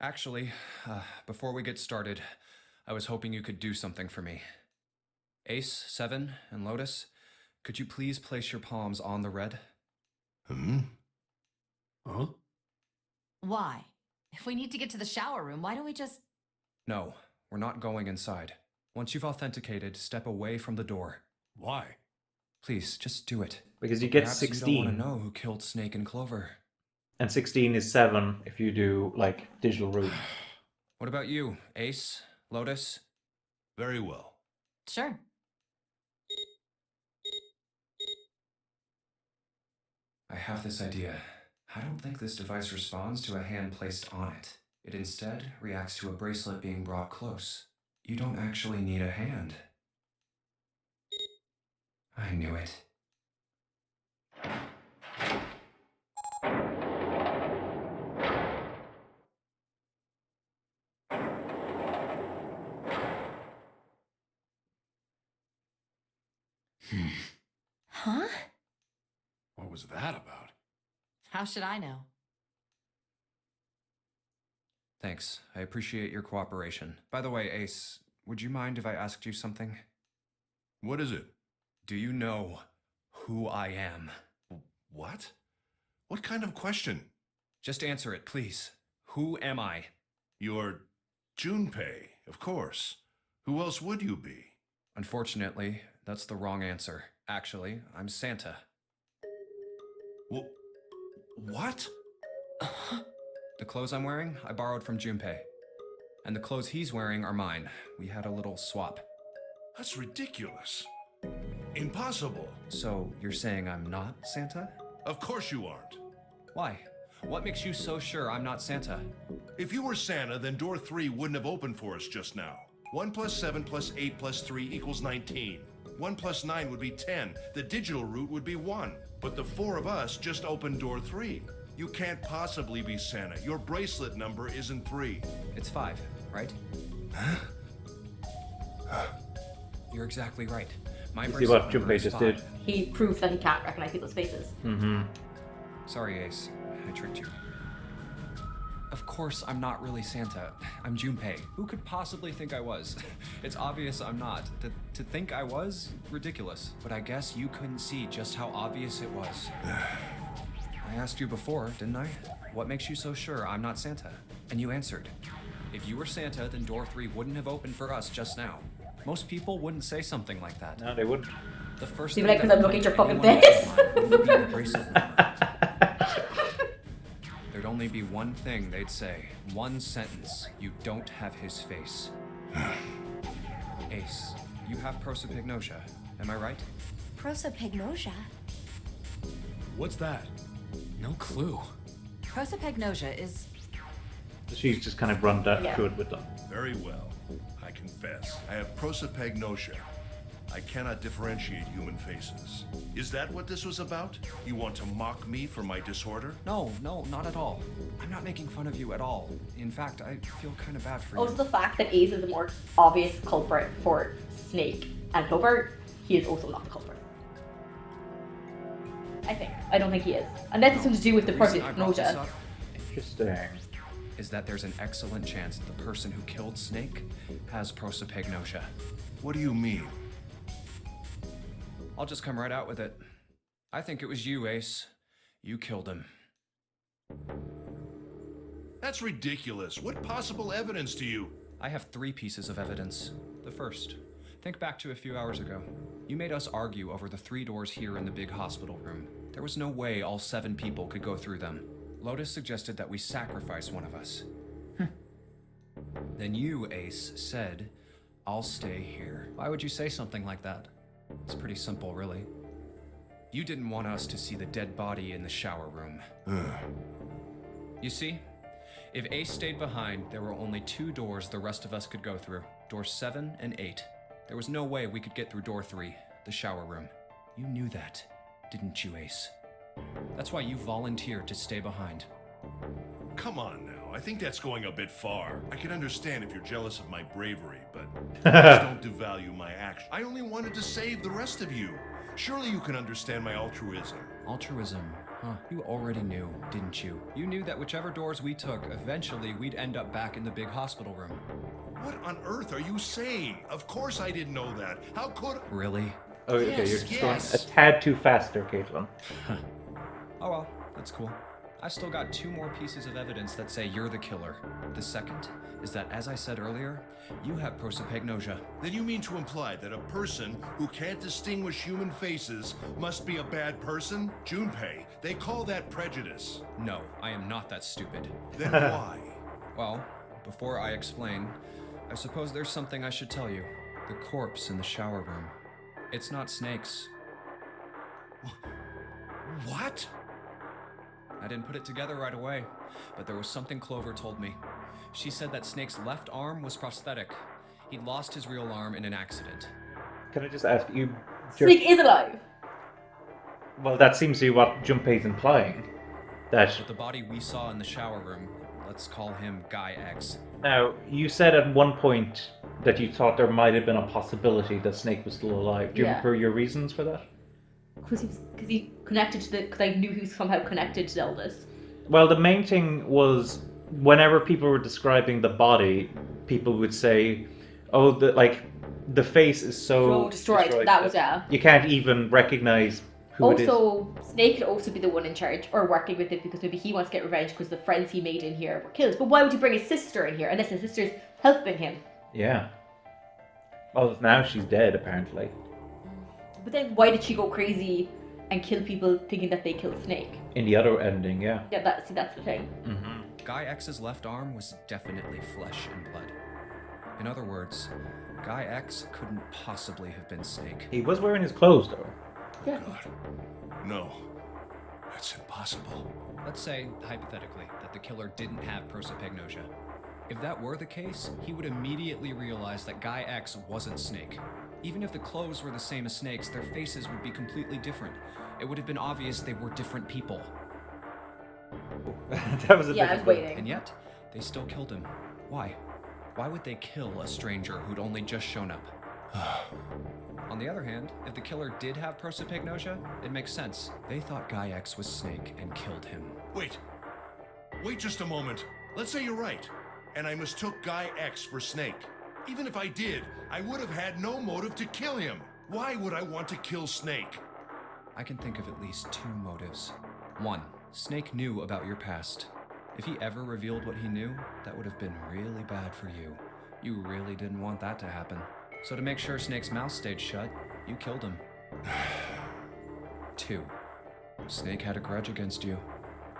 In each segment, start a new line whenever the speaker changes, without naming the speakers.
Actually, before we get started, I was hoping you could do something for me. Ace, 7, and Lotus, could you please place your palms on the red?
Huh?
Why? If we need to get to the shower room, why don't we just...
No, we're not going inside. Once you've authenticated, step away from the door.
Why?
Please, just do it.
Because you get
Perhaps
16.
you don't want to know who killed Snake and Clover.
And 16 is 7 if you do, like, digital route.
What about you, Ace, Lotus?
Very well.
Sure.
I have this idea. I don't think this device responds to a hand placed on it. It instead reacts to a bracelet being brought close. You don't actually need a hand. I knew it.
Huh?
What was that about?
How should I know?
Thanks. I appreciate your cooperation. By the way, Ace, would you mind if I asked you something?
What is it?
Do you know who I am?
What? What kind of question?
Just answer it, please. Who am I?
You're Junpei, of course. Who else would you be?
Unfortunately, that's the wrong answer. Actually, I'm Santa.
Well, what?
The clothes I'm wearing, I borrowed from Junpei. And the clothes he's wearing are mine. We had a little swap.
That's ridiculous. Impossible.
So, you're saying I'm not Santa?
Of course you aren't.
Why? What makes you so sure I'm not Santa?
If you were Santa, then door 3 wouldn't have opened for us just now. 1 plus 7 plus 8 plus 3 equals 19. 1 plus 9 would be 10. The digital route would be 1. But the 4 of us just opened door 3. You can't possibly be Santa. Your bracelet number isn't 3.
It's 5, right? You're exactly right. My
You see
bracelet
what
number
Junpei
is
just
5.
did?
He proves that he can't recognize people's faces.
Mm-hmm.
Sorry, Ace. I tricked you. Of course, I'm not really Santa. I'm Junpei. Who could possibly think I was? It's obvious I'm not. To think I was? Ridiculous. But I guess you couldn't see just how obvious it was. I asked you before, didn't I? What makes you so sure I'm not Santa? And you answered. If you were Santa, then door 3 wouldn't have opened for us just now. Most people wouldn't say something like that.
No, they wouldn't.
The first
You'd
thing
be like,
that
'cause I'm looking at your fucking
anyone would
face.
find wouldn't be the bracelet number. There'd only be one thing they'd say. One sentence. You don't have his face. Ace, you have prosopagnosia. Am I right?
Prosopagnosia?
What's that?
No clue.
Prosopagnosia is...
She's just kind of run that
Yeah.
through it with them.
Very well. I confess. I have prosopagnosia. I cannot differentiate human faces. Is that what this was about? You want to mock me for my disorder?
No, not at all. I'm not making fun of you at all. In fact, I feel kind of bad for
Also,
you.
the fact that Ace is the more obvious culprit for Snake and Clover, he is also not the culprit. I think. I don't think he is. Unless it's something to do with the
reason I brought this
prosopagnosia.
up
Interesting.
is that there's an excellent chance that the person who killed Snake has prosopagnosia.
What do you mean?
I'll just come right out with it. I think it was you, Ace. You killed him.
That's ridiculous. What possible evidence do you...
I have 3 pieces of evidence. The first, think back to a few hours ago. You made us argue over the 3 doors here in the big hospital room. There was no way all 7 people could go through them. Lotus suggested that we sacrifice one of us. Then you, Ace, said, I'll stay here. Why would you say something like that? It's pretty simple, really. You didn't want us to see the dead body in the shower room. You see, if Ace stayed behind, there were only 2 doors the rest of us could go through. Doors 7 and 8. There was no way we could get through door 3, the shower room. You knew that, didn't you, Ace? That's why you volunteered to stay behind.
Come on now. I think that's going a bit far. I can understand if you're jealous of my bravery, but please don't devalue my action. I only wanted to save the rest of you. Surely you can understand my altruism.
Altruism? Huh, you already knew, didn't you? You knew that whichever doors we took, eventually we'd end up back in the big hospital room.
What on earth are you saying? Of course I didn't know that. How could...
Really?
Oh, okay,
Yes,
you're just
yes.
going a tad too fast there, Caitlin.
Oh well, that's cool. I've still got 2 more pieces of evidence that say you're the killer. The second is that, as I said earlier, you have prosopagnosia.
Then you mean to imply that a person who can't distinguish human faces must be a bad person? Junpei, they call that prejudice.
No, I am not that stupid.
Then why?
Well, before I explain, I suppose there's something I should tell you. The corpse in the shower room. It's not Snake's.
What?
I didn't put it together right away, but there was something Clover told me. She said that Snake's left arm was prosthetic. He'd lost his real arm in an accident.
Can I just ask you?
Snake is alive.
Well, that seems to be what Junpei's implying. That
But the body we saw in the shower room, let's call him Guy X.
now you said at one point that you thought there might have been a possibility that Snake was still alive. Do you
Yeah.
remember your reasons for that?
Because he connected to the... Because I knew he was somehow connected to the eldest.
Well, the main thing was whenever people were describing the body, people would say, "Oh, the face is so
destroyed. That was, yeah.
You can't even recognize who it is."
Also, Snake could also be the one in charge or working with it because maybe he wants to get revenge because the friends he made in here were killed. But why would he bring his sister in here unless his sister's helping him?
Yeah. Well, now she's dead, apparently.
But then why did she go crazy and kill people thinking that they killed Snake?
In the other ending, yeah.
Yeah, that's the thing.
Guy X's left arm was definitely flesh and blood. In other words, Guy X couldn't possibly have been Snake.
He was wearing his clothes, though.
Yeah.
God. No. That's impossible.
Let's say, hypothetically, that the killer didn't have prosopagnosia. If that were the case, he would immediately realize that Guy X wasn't Snake. Even if the clothes were the same as Snake's, their faces would be completely different. It would have been obvious they were different people.
That was a
Yeah,
bit
I was
of a-
waiting.
And yet, they still killed him. Why? Why would they kill a stranger who'd only just shown up? On the other hand, if the killer did have prosopagnosia, it makes sense. They thought Guy X was Snake and killed him.
Wait. Wait just a moment. Let's say you're right, and I mistook Guy X for Snake. Even if I did, I would have had no motive to kill him. Why would I want to kill Snake?
I can think of at least 2 motives. 1, Snake knew about your past. If he ever revealed what he knew, that would have been really bad for you. You really didn't want that to happen. So to make sure Snake's mouth stayed shut, you killed him. 2, Snake had a grudge against you.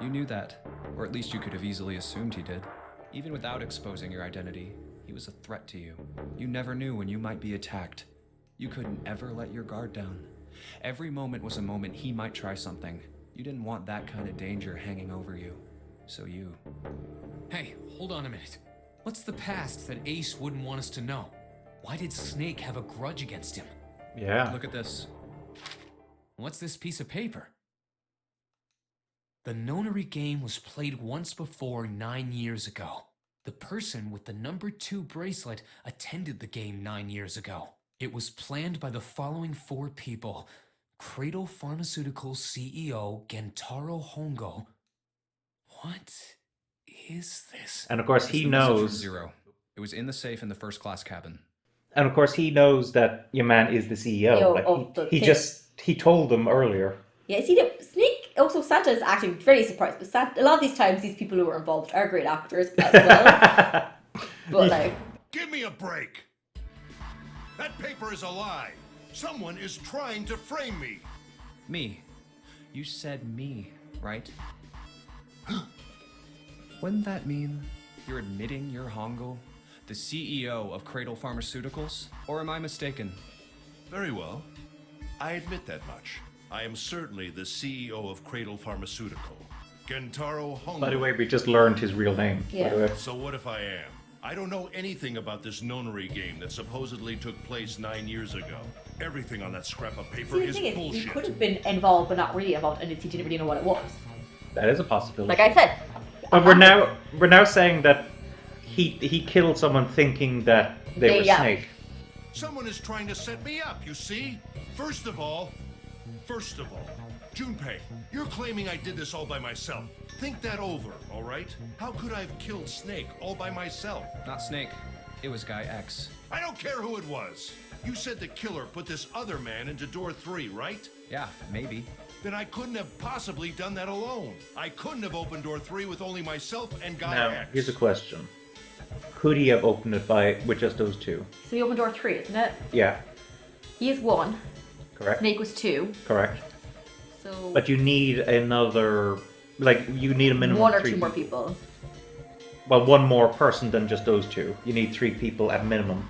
You knew that, or at least you could have easily assumed he did. Even without exposing your identity, he was a threat to you. You never knew when you might be attacked. You couldn't ever let your guard down. Every moment was a moment he might try something. You didn't want that kind of danger hanging over you. So you...
Hey, hold on a minute. What's the past that Ace wouldn't want us to know? Why did Snake have a grudge against him?
Yeah.
Look at this.
What's this piece of paper? The nonary game was played once before 9 years ago. The person with the number 2 bracelet attended the game 9 years ago. It was planned by the following 4 people. Cradle Pharmaceuticals CEO Gentaro Hongo. What is this?
And of course,
It's
he
the message from
knows.
Zero. It was in the safe in the first class cabin.
And of course, he knows that your man is the CEO.
Yo,
Like,
of the
he
thing.
just he told them earlier.
Yeah, see, Snake, also Santa is acting very surprised, but Santa, a lot of these times these people who are involved are great actors as well. But like,
Give me a break. That paper is a lie. Someone is trying to frame me.
Me. You said me, right? Wouldn't that mean you're admitting you're Hongo, the CEO of Cradle Pharmaceuticals? Or am I mistaken?
Very well. I admit that much. I am certainly the CEO of Cradle Pharmaceutical, Gentaro Hongo.
By the way, we just learned his real name.
Yeah.
By the way.
So what if I am? I don't know anything about this nonary game that supposedly took place 9 years ago. Everything on that scrap of paper
see, the
is
thing is,
bullshit.
he could have been involved but not really involved, and he didn't really know what it was.
That is a possibility.
Like I said.
But we're now saying that he killed someone thinking that they were
Yeah.
Snake.
Someone is trying to set me up, you see? First of all, Junpei, you're claiming I did this all by myself. Think that over, all right? How could I have killed Snake all by myself?
Not Snake. It was Guy X.
I don't care who it was. You said the killer put this other man into door 3, right?
Yeah, maybe.
Then I couldn't have possibly done that alone. I couldn't have opened door 3 with only myself and Guy
Now,
X.
here's a question. Could he have opened it with just those two?
So you opened door 3, isn't it?
Yeah,
He is 1.
correct?
Snake was 2.
Correct.
So
But you need another... Like, you need a minimum
1 or
of 3
2 more people.
Well, one more person than just those two. You need 3 people at minimum.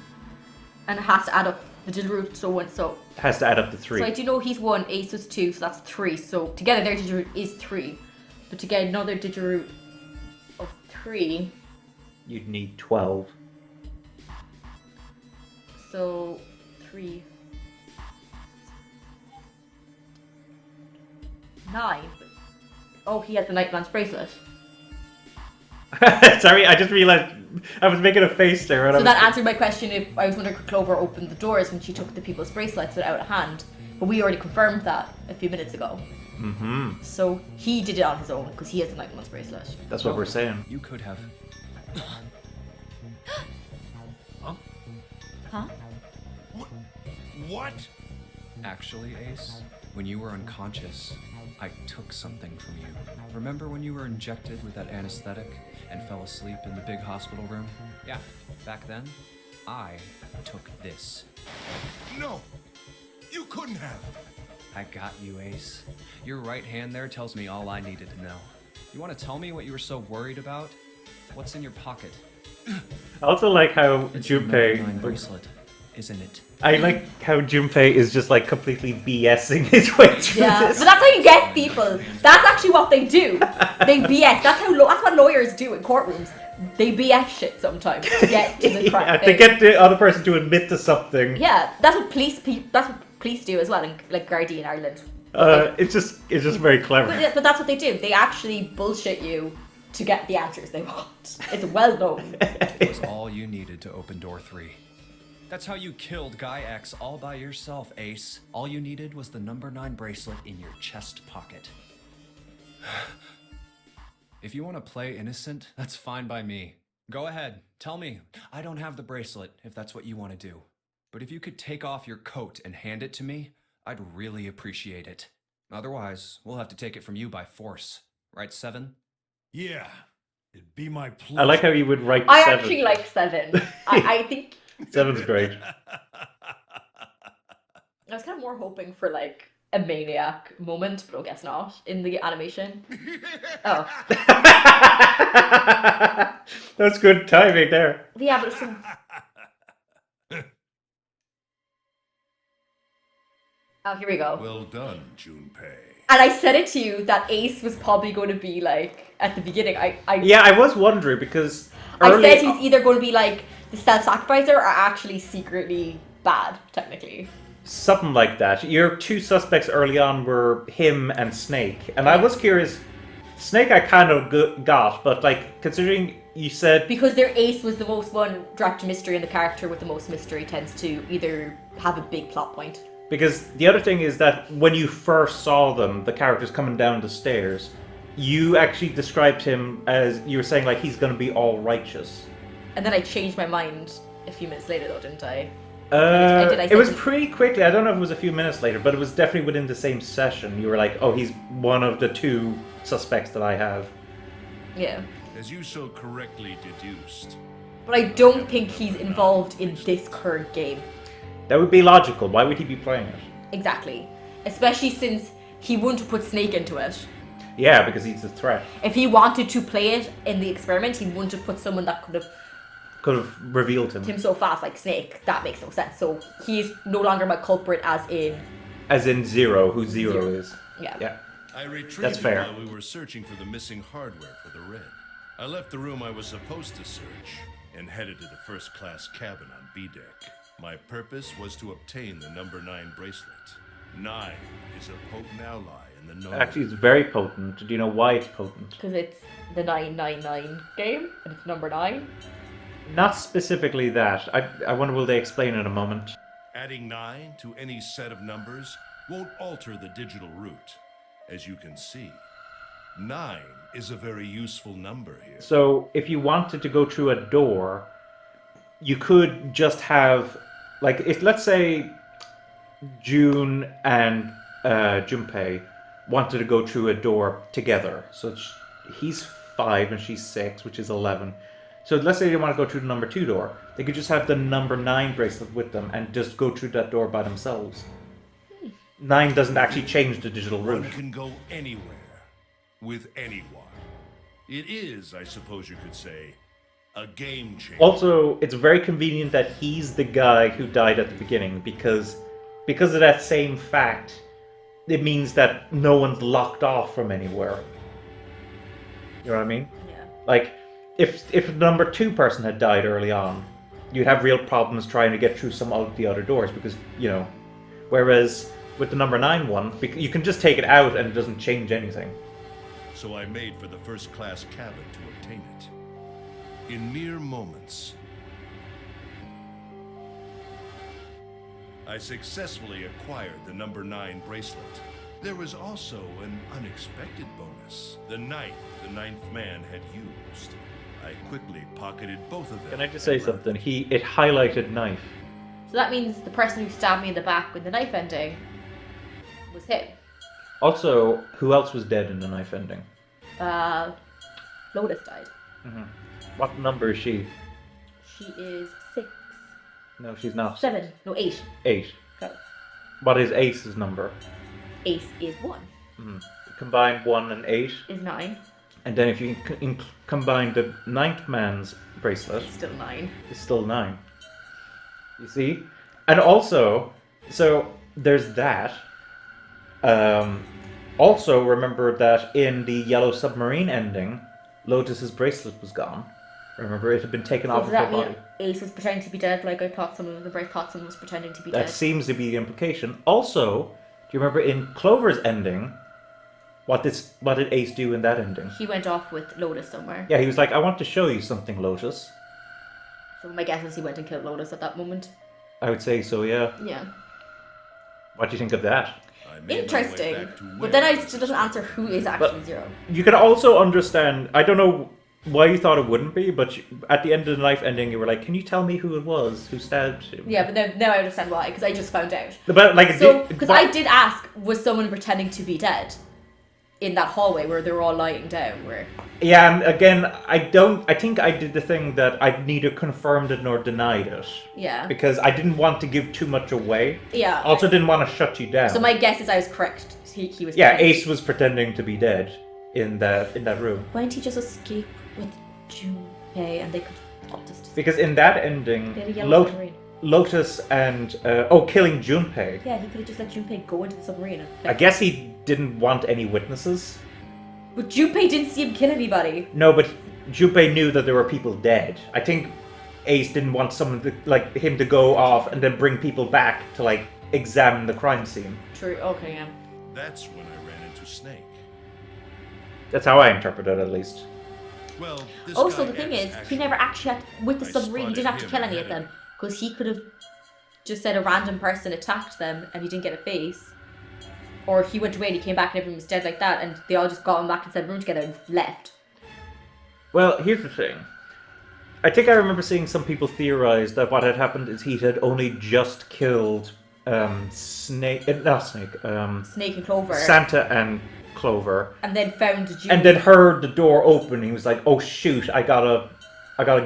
And it has to add up the digital root, so
It has to add up to 3.
So I do know he's 1, Ace was 2, so that's 3. So together their digital root is 3. But to get another digital root of 3,
You'd need 12.
so 3. 9. Oh, he has the Nightman's bracelet.
Sorry, I just realized I was making a face there. And
So
I
that
was...
answered my question if I was wondering could Clover open the doors when she took the people's bracelets out of hand. But we already confirmed that a few minutes ago.
Mm-hmm.
So he did it on his own because he has the Nightman's bracelet.
That's what we're saying.
You could have.
Huh?
What?
Actually, Ace, when you were unconscious, I took something from you. Remember when you were injected with that anesthetic and fell asleep in the big hospital room? Yeah, back then, I took this.
No! You couldn't have!
I got you, Ace. Your right hand there tells me all I needed to know. You want to tell me what you were so worried about? What's in your pocket?
I also like how
It's the
Junpei...
number 9 bracelet, isn't it?
I like how Junpei is just like completely BSing his way through
Yeah,
this.
but that's how you get people. That's actually what they do. They BS. That's what lawyers do in courtrooms. They BS shit sometimes to get to the correct
Yeah,
thing.
to get the other person to admit to something.
Yeah, that's what police do as well in like Gardaí in Ireland.
It's just very clever.
But that's what they do. They actually bullshit you to get the answers they want. It's well known.
It was all you needed to open door 3. That's how you killed Guy X all by yourself, Ace. All you needed was the number 9 bracelet in your chest pocket. If you want to play innocent, that's fine by me. Go ahead, tell me. I don't have the bracelet, if that's what you want to do. But if you could take off your coat and hand it to me, I'd really appreciate it. Otherwise, we'll have to take it from you by force. Right, 7?
Yeah, it'd be my pleasure.
I like how you would write
I
7.
actually like 7. I think
7's great.
I was kind of more hoping for like a maniac moment, but I guess not in the animation. Oh,
That's good timing there.
yeah, but it's oh, here we go.
Well done, Junpei.
And I said it to you that Ace was probably going to be like at the beginning.
Yeah, I was wondering because
I
early...
said he's either going to be like the self-sacrificer or actually secretly bad, technically.
Something like that. Your 2 suspects early on were him and Snake. And I was curious, Snake I kind of got, but like, considering you said...
Because their Ace was the most one direct mystery, and the character with the most mystery tends to either have a big plot point.
Because the other thing is that when you first saw them, the characters coming down the stairs, you actually described him as, you were saying like he's going to be all righteous.
And then I changed my mind a few minutes later though, didn't I?
It was
say-
pretty quickly. I don't know if it was a few minutes later, but it was definitely within the same session. You were like, oh, he's one of the 2 suspects that I have.
Yeah.
As you so correctly deduced.
But I don't think he's involved in this current game.
That would be logical. Why would he be playing it?
Exactly. Especially since he wouldn't have put Snake into it.
Yeah, because he's a threat.
If he wanted to play it in the experiment, he wouldn't have put someone that could have
Could have revealed him.
him so fast like Snake. That makes no sense. So he's no longer my culprit as in...
As in Zero, who Zero
Zero.
is.
Yeah.
Yeah.
I retreated
That's fair.
while we were searching for the missing hardware for the Red. I left the room I was supposed to search and headed to the first-class cabin on B-deck. My purpose was to obtain the number 9 bracelet. 9 is a potent ally in the known.
Actually, it's very potent. Do you know why it's potent?
Because it's the 999 game, and it's number 9.
Not specifically that. I wonder will they explain in a moment.
Adding 9 to any set of numbers won't alter the digital root. As you can see, 9 is a very useful number here.
So if you wanted to go through a door, you could just have, like, if let's say June and Junpei wanted to go through a door together. So he's 5 and she's 6, which is 11. So let's say they want to go through the number 2 door. They could just have the number 9 bracelet with them and just go through that door by themselves. 9 doesn't actually change the digital route.
One can go anywhere with anyone. It is, I suppose you could say, a game changer.
Also, it's very convenient that he's the guy who died at the beginning because of that same fact. It means that no one's locked off from anywhere. You know what I mean?
Yeah.
Like, if the number 2 person had died early on, you'd have real problems trying to get through some of the other doors because, you know, whereas with the number 9 one, you can just take it out and it doesn't change anything.
So I made for the first-class cabin to obtain it. In mere moments, I successfully acquired the number 9 bracelet. There was also an unexpected bonus. The knife the 9th man had used. I quickly pocketed both of them.
Can I just say something? It highlighted knife.
So that means the person who stabbed me in the back with the knife ending was him.
Also, who else was dead in the knife ending?
Lotus died.
What number is she?
She is 6.
No, she's not.
7. No, 8.
8.
Go.
What is Ace's number?
Ace is 1.
Combine 1 and 8.
Is 9.
And then if you combine the 9th man's bracelet,
It's still 9.
it's still 9. You see? And also, so there's that. Also, remember that in the Yellow Submarine ending, Lotus's bracelet was gone. Remember, it had been taken
So
off
does
of
that
her
mean
body.
Ace was pretending to be dead like I thought someone was pretending to be
That
dead?
seems to be the implication. Also, do you remember in Clover's ending, what did Ace do in that ending?
He went off with Lotus somewhere.
Yeah, he was like, I want to show you something, Lotus.
So my guess is he went and killed Lotus at that moment.
I would say so, yeah.
Yeah.
What do you think of that?
I made my way
Interesting.
back to
But
where
then
I
it
was
still doesn't answer who is actually Zero.
You can also understand, I don't know why you thought it wouldn't be, but at the end of the knife ending, you were like, can you tell me who it was who stabbed him?
Yeah, but now I understand why, because I just found out.
But like,
So, because I did ask, was someone pretending to be dead in that hallway where they were all lying down? Where
yeah, and again, I think I did the thing that I neither confirmed it nor denied it.
Yeah.
Because I didn't want to give too much away.
Yeah.
Also didn't want to shut you down.
So my guess is I was correct. He was.
Yeah,
pretending.
Ace was pretending to be dead in that room.
Why didn't he just escape with Junpei and they could just...
Because in that ending,
They had a yellow submarine.
Lotus and killing Junpei.
Yeah, he could have just let Junpei go into the submarine. And
I guess he didn't want any witnesses.
But Junpei didn't see him kill anybody.
No, but Junpei knew that there were people dead. I think Ace didn't want someone to, like, him to go off and then bring people back to, like, examine the crime scene.
True. Okay. Yeah.
That's when I ran into Snake.
That's how I interpret it, at least.
Well, this
Also,
guy
the thing
has
is, he
action.
never actually had with the
I
submarine. He didn't have to
spotted
kill
him
any of them
ahead
because he could have just said a random person attacked them and he didn't get a face, or he went away and he came back and everyone was dead like that, and they all just got him back inside the room together and left.
Well, here's the thing. I think I remember seeing some people theorize that what had happened is he had only just killed Snake, not Snake,
Snake and Clover,
Santa and Clover,
and then found June.
and then heard the door open. He was like, "Oh shoot, I gotta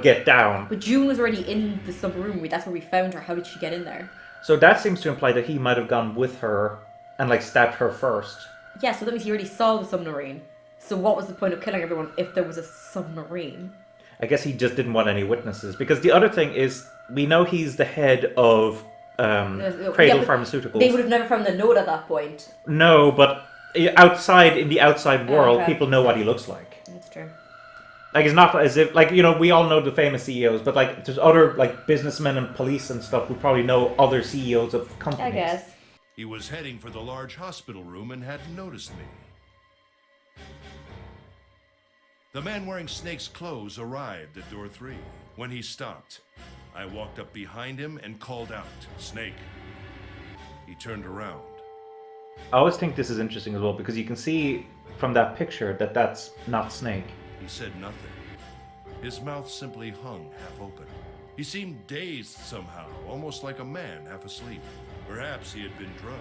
get down."
But June was already in the subroom. That's where we found her. How did she get in there?
So that seems to imply that he might have gone with her and like stabbed her first.
Yeah, so that means he already saw the submarine. So what was the point of killing everyone if there was a submarine?
I guess he just didn't want any witnesses because the other thing is we know he's the head of Cradle
but
Pharmaceuticals.
They would have never found the note at that point.
No, but outside in the outside world,
okay.
people know what he looks like.
That's true.
Like it's not as if like we all know the famous CEOs, but like there's other like businessmen and police and stuff who probably know other CEOs of companies.
I guess.
He was heading for the large hospital room and hadn't noticed me. The man wearing Snake's clothes arrived at door 3. When he stopped, I walked up behind him and called out, "Snake." He turned around.
I always think this is interesting as well because you can see from that picture that that's not Snake.
He said nothing. His mouth simply hung half open. He seemed dazed somehow, almost like a man half asleep. Perhaps he had been drugged.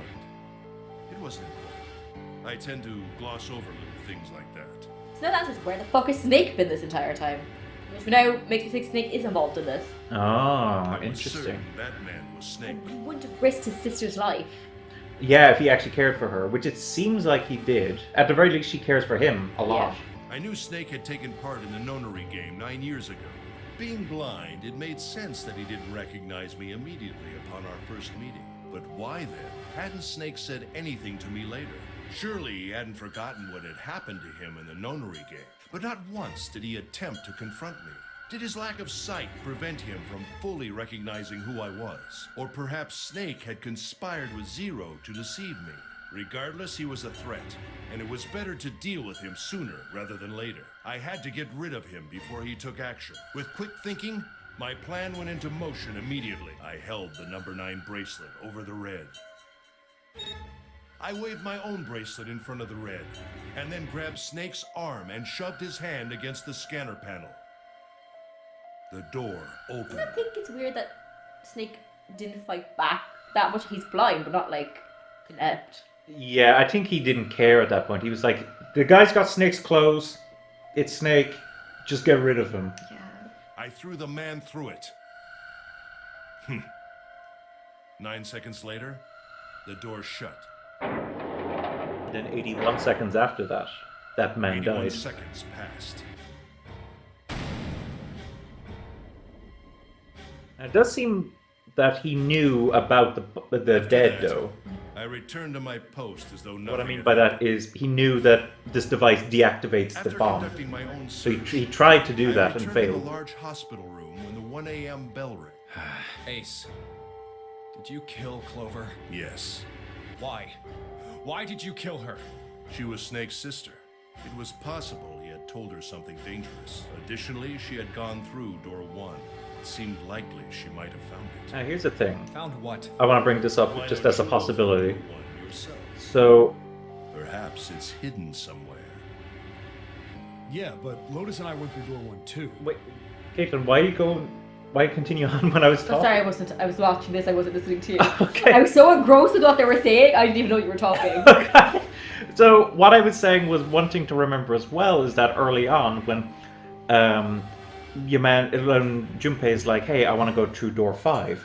It wasn't important. I tend to gloss over little things like that.
So now the answer is, where the fuck has Snake been this entire time? Which now makes me think Snake is involved in this.
Oh,
I was
interesting.
certain that man was Snake.
He wouldn't have risked his sister's life.
Yeah, if he actually cared for her, which it seems like he did. At the very least, she cares for him a lot.
I knew Snake had taken part in the nonary game 9 years ago. Being blind, it made sense that he didn't recognize me immediately upon our first meeting. But why then hadn't Snake said anything to me later? Surely he hadn't forgotten what had happened to him in the nonary game. But not once did he attempt to confront me. Did his lack of sight prevent him from fully recognizing who I was? Or perhaps Snake had conspired with Zero to deceive me? Regardless, he was a threat, and it was better to deal with him sooner rather than later. I had to get rid of him before he took action. With quick thinking, my plan went into motion immediately. I held the number 9 bracelet over the red. I waved my own bracelet in front of the red, and then grabbed Snake's arm and shoved his hand against the scanner panel. The door opened.
I think it's weird that Snake didn't fight back that much. He's blind, but not like inept.
Yeah, I think he didn't care at that point. He was like, the guy's got Snake's clothes. It's Snake. Just get rid of him.
Yeah.
I threw the man through it. 9 seconds later, the door shut.
Then 81 seconds after that, that man
81
died.
seconds passed.
It does seem that he knew about the dead,
that,
though.
I returned to my post as though nothing
What I mean
had
by that
happened.
is he knew that this device deactivates
After
the bomb.
conducting my own
So
search,
he tried to do
I
that and
returned
failed.
to the large hospital room when the 1 a.m. bell rang.
Ace, did you kill Clover?
Yes,
Why? Why did you kill her?
she was Snake's sister. It was possible he had told her something dangerous. Additionally, she had gone through door 1. It seemed likely she might have found it.
Now, here's the thing.
Found what?
I want to bring this up
Why
just
don't
as a
you open
possibility.
door 1 yourself?
So,
Perhaps it's hidden somewhere.
Yeah, but Lotus and I went through door 1 too.
wait, Caitlin, why continue on when I was
I'm
talking?
sorry, I was watching this, I wasn't listening to you.
Okay.
I was so engrossed with what they were saying, I didn't even know you were talking.
Okay. So what I was saying was one thing to remember as well is that early on when when Junpei's like, hey, I want to go through door 5,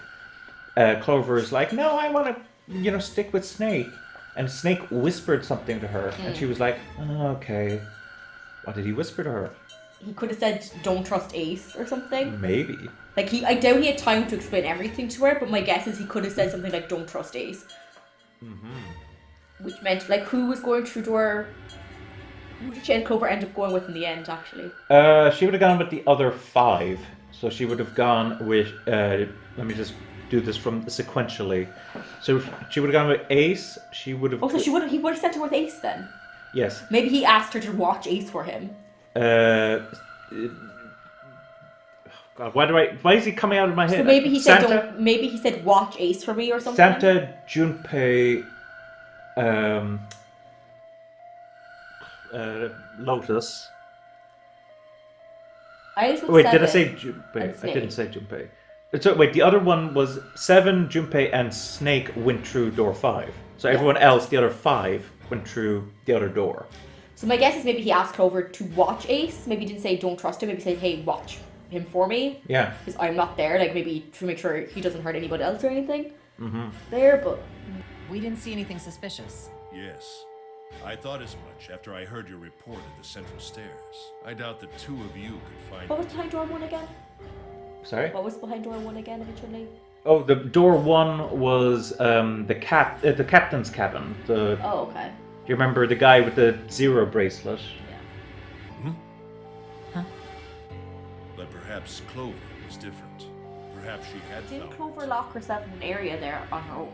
Clover is like, no, I want to stick with Snake, and Snake whispered something to her and she was like, oh, okay. What did he whisper to her?
He could have said, don't trust Ace or something.
Maybe.
Like, I doubt he had time to explain everything to her, but my guess is he could have said something like, don't trust Ace. Which meant, like, who was going through door... Who did she and Clover end up going with in the end, actually?
She would have gone with the other 5. So she would have gone with, let me just do this from sequentially. So she would have gone with Ace, she would have...
Oh, so he would have sent her with Ace then?
Yes.
Maybe he asked her to watch Ace for him.
God, why is he coming out of my head?
So maybe he said,
Santa,
maybe he said, watch Ace for me or something?
Santa, Junpei, Lotus.
I was with
Wait, did I
7
say
and
Junpei? I
Snake.
didn't say Junpei. So wait, the other one was 7, Junpei, and Snake went through door 5. So everyone else, the other 5, went through the other door.
So my guess is maybe he asked Clover to watch Ace. Maybe he didn't say don't trust him. Maybe he said, hey, watch him for me.
Yeah.
Because I'm not there. Like, maybe to make sure he doesn't hurt anybody else or anything. There, but...
We didn't see anything suspicious.
Yes. I thought as much after I heard your report at the central stairs. I doubt the two of you could find
What was behind door 1 again?
Sorry?
What was behind door 1 again eventually?
Oh, the door 1 was the captain's cabin.
Oh, okay.
Do you remember the guy with the 0 bracelet?
But perhaps Clover was different. Perhaps she had
Didn't
found
Clover
it.
lock herself in an area there on her own?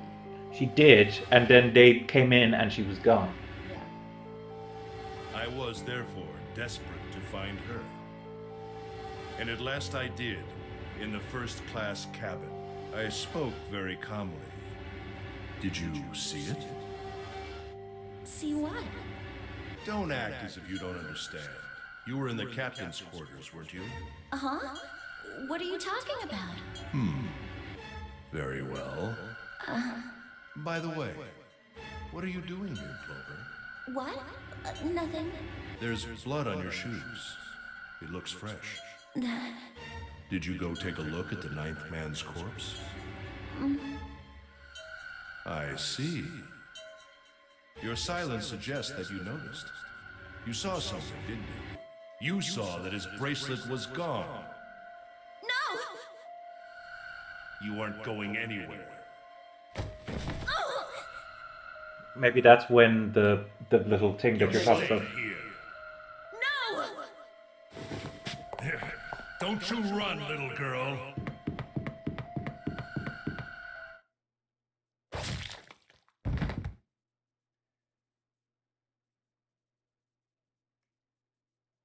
She did, and then they came in and she was gone.
Yeah.
I was therefore desperate to find her. And at last I did, in the first-class cabin. I spoke very calmly. Did you see it?
See what?
Don't act as if you don't understand. You were in the captain's quarters, weren't you?
Uh-huh. What are you talking about?
Very well. By the way, what are you doing here, Clover?
What? Nothing.
There's blood on your shoes. It looks fresh. Did you go take a look at the ninth man's corpse? I see. Your silence suggests that you noticed. You saw something, didn't you? You saw that his bracelet was gone.
No!
You aren't going anywhere.
Maybe that's when the little thing that you're talking
Stay
about.
here.
No!
Don't you run, little girl.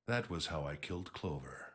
That was how I killed Clover.